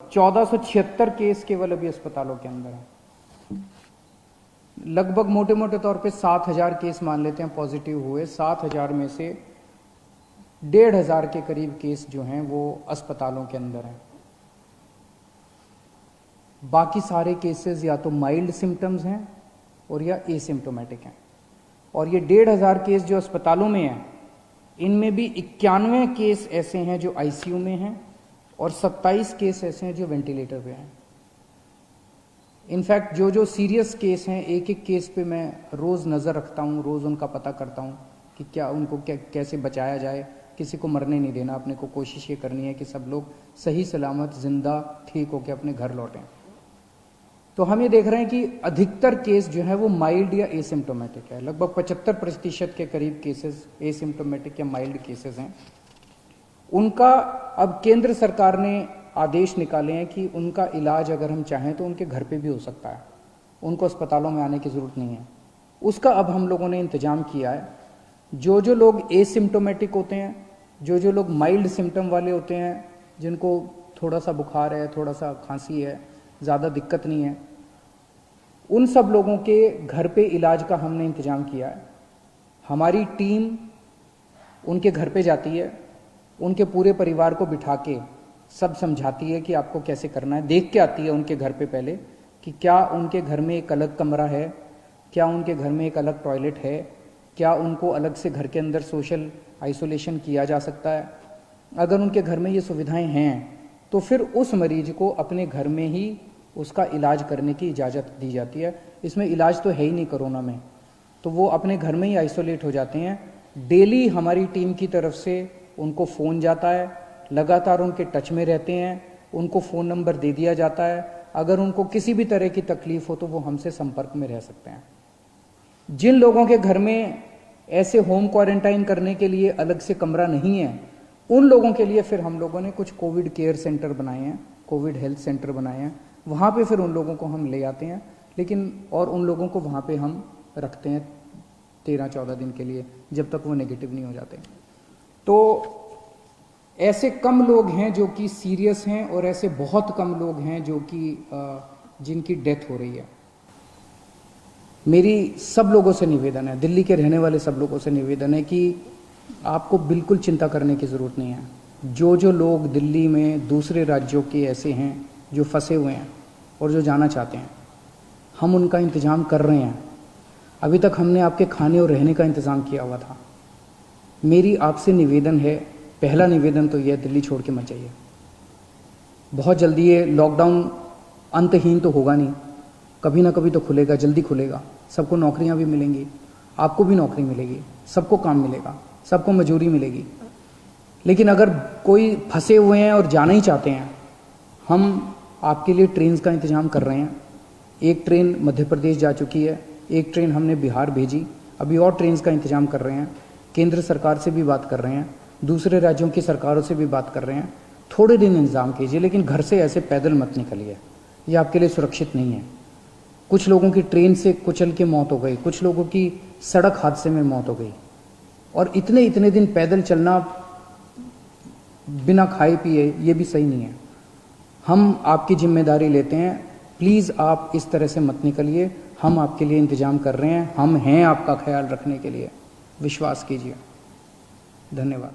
1476 case केवल अभी अस्पतालों के अंदर है। लगभग मोटे मोटे तौर पे 7000 केस मान लेते हैं पॉजिटिव हुए। 7000 में से 1500 के करीब केस जो हैं वो अस्पतालों के अंदर हैं। बाकी सारे केसेस या तो माइल्ड सिम्टम्स हैं और या एसिम्टोमेटिक हैं। और ये 1500 केस जो अस्पतालों में हैं, इनमें भी 91 केस ऐसे हैं जो आईसीयू में हैं और 27 केस ऐसे हैं जो वेंटिलेटर पे हैं। इनफैक्ट जो सीरियस केस हैं, एक एक केस पे मैं रोज नज़र रखता हूँ, रोज उनका पता करता हूँ कि क्या उनको कैसे बचाया जाए। किसी को मरने नहीं देना, अपने को कोशिश ये करनी है कि सब लोग सही सलामत जिंदा ठीक होकर अपने घर लौटें। तो हम ये देख रहे हैं कि अधिकतर केस जो है वो माइल्ड या एसिम्टोमेटिक है। लगभग 75% के करीब केसेस एसिम्टोमेटिक या माइल्ड केसेस हैं। उनका अब केंद्र सरकार ने आदेश निकाले हैं कि उनका इलाज अगर हम चाहें तो उनके घर पे भी हो सकता है, उनको अस्पतालों में आने की ज़रूरत नहीं है। उसका अब हम लोगों ने इंतजाम किया है। जो लोग एसिम्टोमेटिक होते हैं, जो लोग माइल्ड सिम्टम वाले होते हैं, जिनको थोड़ा सा बुखार है, थोड़ा सा खांसी है, ज़्यादा दिक्कत नहीं है, उन सब लोगों के घर पे इलाज का हमने इंतजाम किया है। हमारी टीम उनके घर पे जाती है, उनके पूरे परिवार को बिठा के सब समझाती है कि आपको कैसे करना है। देख के आती है उनके घर पे पहले कि क्या उनके घर में एक अलग कमरा है, क्या उनके घर में एक अलग टॉयलेट है, क्या उनको अलग से घर के अंदर सोशल आइसोलेशन किया जा सकता है। अगर उनके घर में ये सुविधाएं हैं तो फिर उस मरीज को अपने घर में ही उसका इलाज करने की इजाज़त दी जाती है। इसमें इलाज तो है ही नहीं कोरोना में, तो वो अपने घर में ही आइसोलेट हो जाते हैं। डेली हमारी टीम की तरफ से उनको फ़ोन जाता है, लगातार उनके टच में रहते हैं, उनको फ़ोन नंबर दे दिया जाता है। अगर उनको किसी भी तरह की तकलीफ हो तो वो हमसे संपर्क में रह सकते हैं। जिन लोगों के घर में ऐसे होम क्वारंटाइन करने के लिए अलग से कमरा नहीं है, उन लोगों के लिए फिर हम लोगों ने कुछ कोविड केयर सेंटर बनाए हैं, कोविड हेल्थ सेंटर बनाए हैं। वहाँ पे फिर उन लोगों को हम ले आते हैं, लेकिन और उन लोगों को वहाँ पे हम रखते हैं 13-14 दिन के लिए, जब तक वो नेगेटिव नहीं हो जाते। तो ऐसे कम लोग हैं जो कि सीरियस हैं और ऐसे बहुत कम लोग हैं जो कि जिनकी डेथ हो रही है। मेरी सब लोगों से निवेदन है, दिल्ली के रहने वाले सब लोगों से निवेदन है कि आपको बिल्कुल चिंता करने की ज़रूरत नहीं है। जो लोग दिल्ली में दूसरे राज्यों के ऐसे हैं जो फंसे हुए हैं और जो जाना चाहते हैं, हम उनका इंतज़ाम कर रहे हैं। अभी तक हमने आपके खाने और रहने का इंतज़ाम किया हुआ था। मेरी आपसे निवेदन है, पहला निवेदन तो यह, दिल्ली छोड़ के मत जाइए। बहुत जल्दी ये लॉकडाउन अंतहीन तो होगा नहीं, कभी ना कभी तो खुलेगा, जल्दी खुलेगा। सबको नौकरियां भी मिलेंगी, आपको भी नौकरी मिलेगी, सबको काम मिलेगा, सबको मजदूरी मिलेगी। लेकिन अगर कोई फंसे हुए हैं और जाना ही चाहते हैं, हम आपके लिए ट्रेन का इंतजाम कर रहे हैं। एक ट्रेन मध्य प्रदेश जा चुकी है, एक ट्रेन हमने बिहार भेजी, अभी और ट्रेन का इंतजाम कर रहे हैं। केंद्र सरकार से भी बात कर रहे हैं, दूसरे राज्यों की सरकारों से भी बात कर रहे हैं। थोड़े दिन इंतज़ाम कीजिए, लेकिन घर से ऐसे पैदल मत निकलिए, ये आपके लिए सुरक्षित नहीं है। कुछ लोगों की ट्रेन से कुचल के मौत हो गई, कुछ लोगों की सड़क हादसे में मौत हो गई, और इतने दिन पैदल चलना बिना खाए पिए ये भी सही नहीं है। हम आपकी जिम्मेदारी लेते हैं, प्लीज़ आप इस तरह से मत निकलिए। हम आपके लिए इंतज़ाम कर रहे हैं, हम हैं आपका ख्याल रखने के लिए, विश्वास कीजिए। धन्यवाद।